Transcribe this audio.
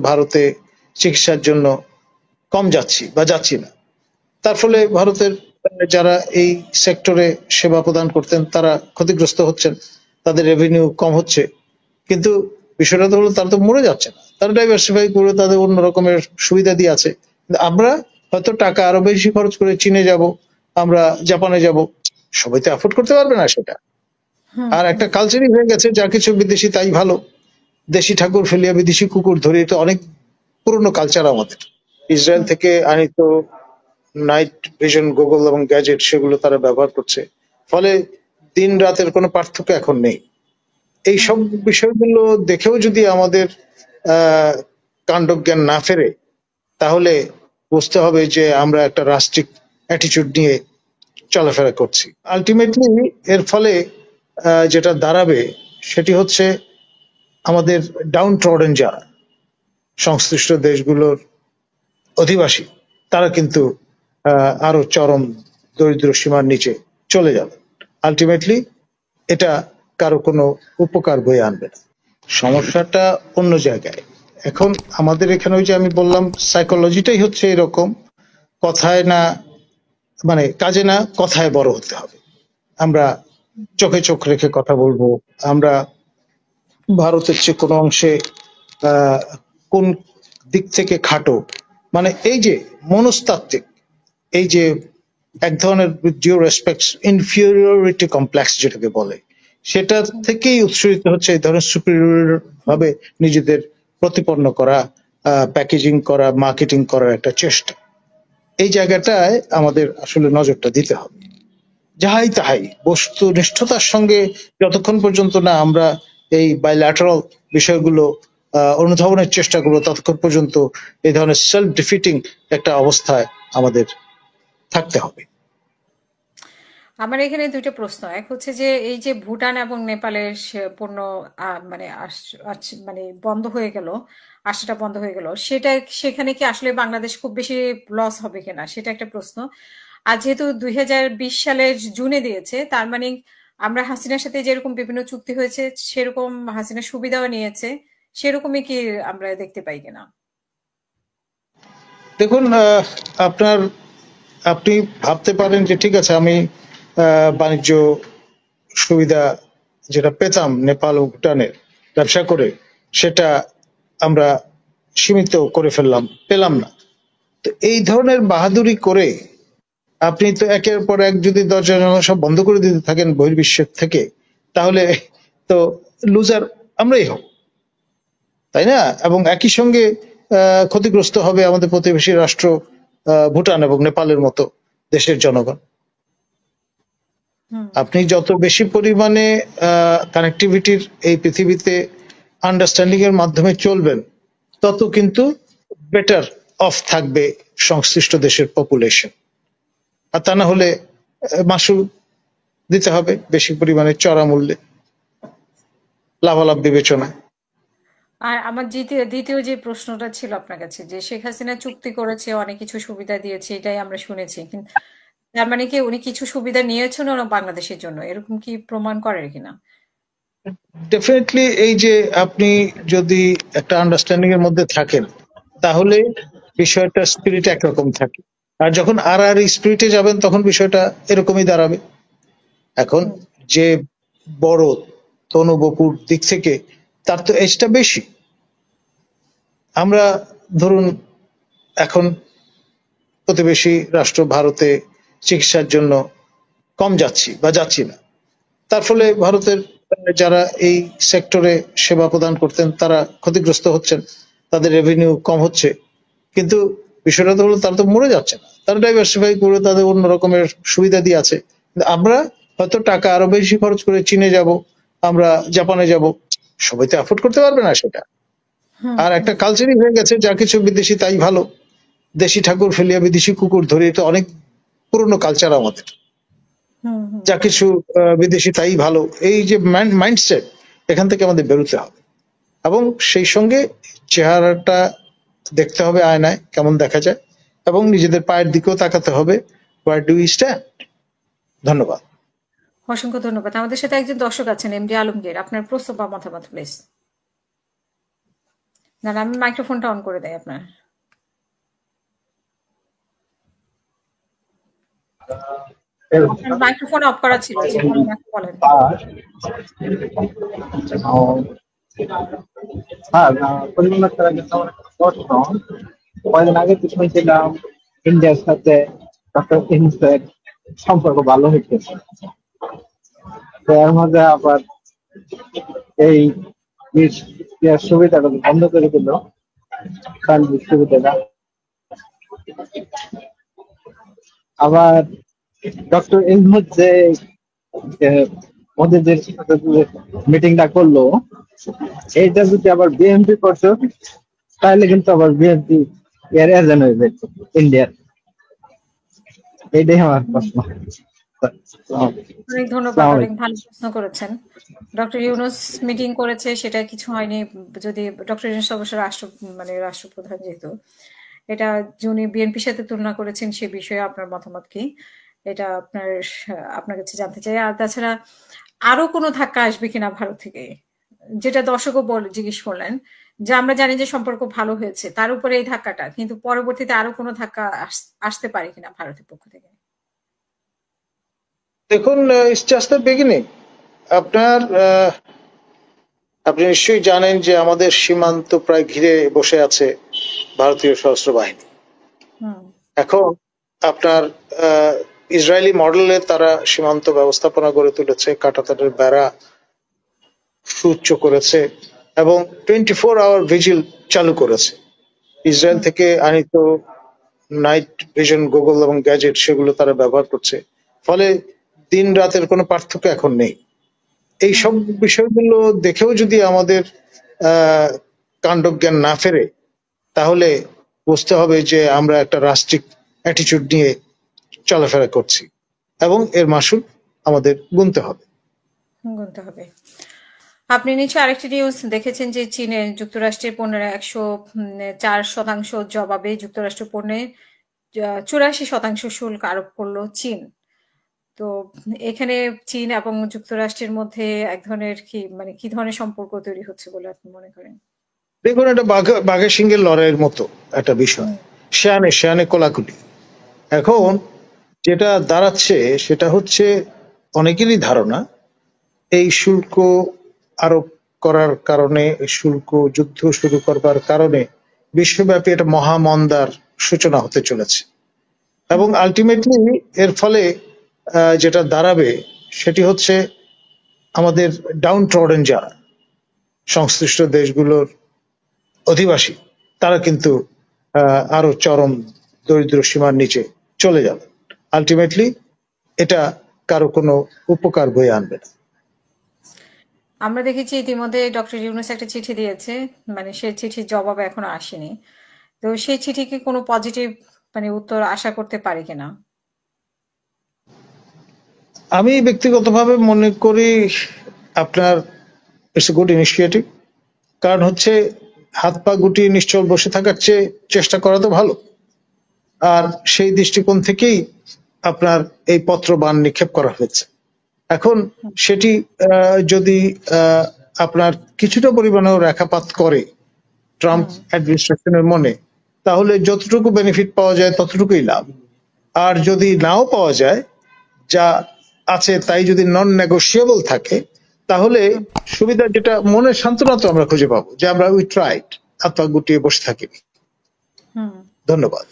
ভারতে চিকিৎসার জন্য কম যাচ্ছি বা যাচ্ছি না। তার ফলে ভারতের যারা এই সেক্টরে সেবা প্রদান করতেন তারা ক্ষতিগ্রস্ত হচ্ছেন, তাদের রেভিনিউ কম হচ্ছে। কিন্তু বিষয়টা তো হলো তারা তো মরে যাচ্ছে না, তারা ডাইভার্সিফাই করে তাদের অন্য রকমের সুবিধা দিয়ে আছে। আমরা হয়তো টাকা আরো বেশি খরচ করে চীনে যাব, আমরা জাপানে যাব, সবাই তো অ্যাফোর্ড করতে পারবে না সেটা। আর একটা কালচারই হয়ে গেছে যা কিছু বিদেশি তাই ভালো, দেশি ঠাকুর ফেলিয়া বিদেশি কুকুর ধরি, এটা অনেক পুরনো কালচার আমাদের। ইসরায়েল থেকে আনিত নাইট ভিশন গুগল এবং গ্যাজেট সেগুলো তারা ব্যবহার করছে, ফলে দিন রাতের কোনো পার্থক্য এখন নেই। এই সব বিষয়গুলো দেখেও যদি আমাদের কাণ্ডজ্ঞান না ফেরে, তাহলে বুঝতে হবে যে আমরা একটা রাষ্ট্রিক অ্যাটিটিউড নিয়ে চলাফেরা করছি। আলটিমেটলি এর ফলে যেটা দাঁড়াবে সেটি হচ্ছে আমাদের ডাউন ট্রডেন যারা সংশ্লিষ্ট দেশগুলোর অধিবাসী, তারা কিন্তু আরো চরম দরিদ্র সীমার নিচে চলে যাবে। আলটিমেটলি এটা কারো কোনো উপকার বয়ে আনবে না। সমস্যাটা অন্য জায়গায়। এখন আমাদের এখানে ওই যে আমি বললাম সাইকোলজিটাই হচ্ছে এরকম, কথায় না মানে কাজে না কথায় বড় হতে হবে। আমরা চোখে চোখ রেখে কথা বলবো, আমরা ভারতের চেয়ে কোনো অংশে কোন দিক থেকে খাটো, মানে এই যে মনস্তাত্ত্বিক, এই যে এক ধরনের ডিউ রেসপেক্ট ইনফিরিয়রিটি কমপ্লেক্স যেটাকে বলে, সেটা থেকেই উৎসরিত হচ্ছে এই ধরনের সুপিরিয়র ভাবে নিজেদের প্রতিপন্ন করা, প্যাকেজিং করা, মার্কেটিং করার একটা চেষ্টা। এই জায়গাটায় আমাদের আসলে নজরটা দিতে হবে। যাহাই তাহাই বস্তুনিষ্ঠতার সঙ্গে যতক্ষণ পর্যন্ত না আমরা এই বাইল্যাটারাল বিষয়গুলো অনুধাবনের চেষ্টা করবো, ততক্ষণ পর্যন্ত এই ধরনের সেলফ ডিফিটিং একটা অবস্থায় আমাদের থাকতে হবে। আমার এখানে দুইটা প্রশ্ন। এক হচ্ছে যে এই যে ভুটান এবং নেপালের পণ্য মানে মানে বন্ধ হয়ে গেল, আসাটা বন্ধ হয়ে গেল, সেটা সেখানে কি আসলে বাংলাদেশ খুব বেশি লস হবে কিনা, সেটা একটা প্রশ্ন। আর যেহেতু 2020 সালের জুনে দিয়েছে, তার মানে আমরা হাসিনার সাথে যেরকম বিভিন্ন চুক্তি হয়েছে সেরকম হাসিনা সুবিধাও নিয়েছে, সেরকমই কি আমরা দেখতে পাই কিনা? দেখুন, আপনি ভাবতে পারেন যে ঠিক আছে, আমি বাণিজ্য সুবিধা যেটা পেতাম নেপাল ও ভুটানের ব্যবসা করে, সেটা আমরা সীমিত করে পেলাম না। তো এই ধরনের বাহাদুরি করে আপনি তো একের পর এক যদি দরজা জানালা সব বন্ধ করে দিতে থাকেন বহির্বিশ্বের থেকে, তাহলে তো লুজার আমরাই হব, তাই না? এবং একই সঙ্গে ক্ষতিগ্রস্ত হবে আমাদের প্রতিবেশী রাষ্ট্র ভুটান এবং নেপালের মতো দেশের জনগণ। আপনি যত বেশি পরিমাণে কানেক্টিভিটির এই পৃথিবীতে আন্ডারস্ট্যান্ডিং এর মাধ্যমে চলবেন, তত কিন্তু বেটার অফ থাকবে সংশ্লিষ্ট দেশের পপুলেশন। আর তা না হলে মাসুল দিতে হবে বেশি পরিমাণে, চড়া মূল্যে, লাভালাভ বিবেচনায়। আর আমার দ্বিতীয় যে প্রশ্নটা ছিল আপনার কাছে, যে শেখ হাসিনা চুক্তি করেছে, অনেক কিছু সুবিধা দিয়েছে, এটাই আমরা শুনেছি, কিন্তু তার মানে কি উনি কিছু সুবিধা নিয়েছেন ওরা বাংলাদেশের জন্য, এরকম কি প্রমাণ করে কিনা? ডেফিনেটলি এই যে আপনি যদি একটা আন্ডারস্ট্যান্ডিং এর মধ্যে থাকেন, তাহলে বিষয়টা স্পিরিট একরকম থাকে, আর যখন আর স্পিরিটে যাবেন তখন বিষয়টা এরকমই দাঁড়াবে। এখন যে বড় তনু বপুর দিক থেকে তার তো এজটা বেশি। আমরা ধরুন এখন প্রতিবেশী রাষ্ট্র ভারতে চিকিৎসার জন্য কম যাচ্ছি বা যাচ্ছি না, তার ফলে ভারতের যারা এই সেক্টরে সেবা প্রদান করতেন তারা ক্ষতিগ্রস্ত হচ্ছেন, তাদের রেভিনিউ কম হচ্ছে। কিন্তু বিষয়টা তো হলো তারা তো মরে যাচ্ছে না, তারা ডাইভার্সিফাই করে তাদের অন্য রকমের সুবিধা দিয়ে আছে। আমরা হয়তো টাকা আরো বেশি খরচ করে চীনে যাব, আমরা জাপানে যাব, সবাই তো অ্যাফোর্ড করতে পারবে না সেটা। আর একটা কালচারই হয়ে গেছে যা কিছু বিদেশি তাই ভালো, দেশি ঠাকুর ফেলিয়া বিদেশি কুকুর ধরি, এটা অনেক পুরনো কালচার আমাদের। যা কিছু বিদেশি তাই ভালো, এই যে মাইন্ডসেট, এখান থেকে আমাদের বেরোতে হবে। এবং সেই সঙ্গে চেহারাটা দেখতে হবে আয়নায় কেমন দেখা যায়, এবং নিজেদের পায়ের দিকেও তাকাতে হবে, হোয়ার ডু উই স্ট্যান্ড। ধন্যবাদ। অসংখ্য ধন্যবাদ। আমাদের সাথে একজন দর্শক আছেন, এমডি আলমগীর, আপনার প্রশ্ন বা মতামত প্লিজ। না না, আমি মাইক্রোফোনটা অন করে দেই আপনার। আপনার মাইক্রোফোন অফ করা ছিল, জি বলেন, এখন বলেন। পরিমাণ করার জন্য আমার একটা প্রশ্ন। কয়েকদিন আগে কি শুনছিলাম ইন্ডিয়ার সাথে ডক্টর ইউনূসের সম্পর্ক ভালো হয়েছে, তো এর মধ্যে আবার এই সুবিধাটা বন্ধ করে দিল, ট্রানজিট সুবিধাটা। আবার ডক্টর ইউনূস যে মোদীদের সাথে মিটিংটা করলো, এইটা যদি আবার বিএনপি করতো তাহলে কিন্তু আবার বিএনপি এর এজেন্ট হয়ে যেত ইন্ডিয়ার। এইটাই আমার প্রশ্ন। অনেক ধন্যবাদ, অনেক ভালো প্রশ্ন করেছেন। ডক্টর ইউনূস মিটিং করেছে, সেটা কিছু হয়নি। যদি ডক্টর ইউনূস অবশ্য রাষ্ট্রপ্রধান, যেহেতু এটা যিনি বিএনপির সাথে তুলনা করেছেন সে বিষয়ে আপনার মতামত কি, এটা আপনার কাছে জানতে চাই। আর তাছাড়া আরো কোনো ধাক্কা আসবে কিনা ভারত থেকে, যেটা দর্শকও জিজ্ঞেস করলেন, যে আমরা জানি যে সম্পর্ক ভালো হয়েছে, তার উপরে এই ধাক্কাটা, কিন্তু পরবর্তীতে আরো কোনো ধাক্কা আসতে পারে কিনা ভারতের পক্ষ থেকে? দেখুন, ইটস জাস্ট দ্য বিগিনিং। আপনি নিশ্চয়ই জানেন যে আমাদের সীমান্ত প্রায় ঘিরে বসে আছে ভারতীয় সশস্ত্র বাহিনী। এখন আপনার ইসরায়েলি মডেলে তারা সীমান্ত ব্যবস্থাপনা গড়ে তুলেছে, কাঁটাতারের বেড়া সুউচ্চ করেছে এবং 24 আওয়ার ভিজিল চালু করেছে। ইসরায়েল থেকে আনিত নাইট ভিশন গুগল এবং গ্যাজেট সেগুলো তারা ব্যবহার করছে, ফলে দিন রাতের কোনো পার্থক্য এখন নেই। এই সব বিষয়গুলো দেখেও যদি আমাদের কাণ্ডজ্ঞান না ফেরে, তাহলে বুঝতে হবে যে আমরা একটা রাষ্ট্রিক অ্যাটিচিউড নিয়ে চলাফেরা করছি এবং এর মাসুল আমাদের গুনতে হবে। আপনি নিশ্চয় আরেকটি নিউজ দেখেছেন যে চীনে যুক্তরাষ্ট্রের পণ্যের 104% জবাবে যুক্তরাষ্ট্র পণ্যে 84% শুল্ক আরোপ করলো চীন। তো এখানে চীন এবং যুক্তরাষ্ট্রের মধ্যে এক ধরনের কি ধরনের সম্পর্ক তৈরি হচ্ছে বলে আপনি মনে করেন? দেখুন, এটা বাঘের সিংহের লড়াইয়ের মতো একটা বিষয়, শেয়ানে শেয়ানে কোলাকুলি। এখন যেটা দাঁড়াচ্ছে সেটা হচ্ছে, অনেকেরই ধারণা এই শুল্ক আরোপ করার কারণে, শুল্ক যুদ্ধ শুরু করবার কারণে বিশ্বব্যাপী একটা মহামন্দার সূচনা হতে চলেছে এবং আলটিমেটলি এর ফলে যেটা দাঁড়াবে সেটি হচ্ছে আমাদের ডাউন ট্রডেন যারা সংশ্লিষ্ট দেশগুলোর অধিবাসী, তারা কিন্তু আরো চরম দরিদ্র সীমার নিচে চলে যাবে। আলটিমেটলি এটা কারো কোনো উপকার বয়ে আনবে না। আমরা দেখেছি ইতিমধ্যে ডক্টর ইউনূস একটা চিঠি দিয়েছে, সেই চিঠির জবাব এখনো আসেনি। তো সেই চিঠিকে কোনো পজিটিভ উত্তর আশা করতে পারি কিনা? আমি ব্যক্তিগতভাবে মনে করি আপনার ইটস এ গুড ইনিশিয়েটিভ। কারণ হচ্ছে হাত পা গুটিয়ে নিশ্চল বসে থাকার চেয়ে চেষ্টা করা তো ভালো। আর সেই দৃষ্টিকোণ থেকেই আপনার এই পত্র বান নিক্ষেপ করা হয়েছে। এখন সেটি যদি আপনার কিছুটা পরিমাণেও রেখাপাত করে ট্রাম্প অ্যাডমিনিস্ট্রেশনের মনে, তাহলে যতটুকু বেনিফিট পাওয়া যায় ততটুকুই লাভ। আর যদি নাও পাওয়া যায়, যা আছে তাই যদি নন নেগোশিয়েবল থাকে, তাহলে সুবিধা যেটা মনের সান্ত্বনা তো আমরা খুঁজে পাবো যে আমরা উই ট্রাইড, হাত পা গুটিয়ে বসে থাকিনি। ধন্যবাদ।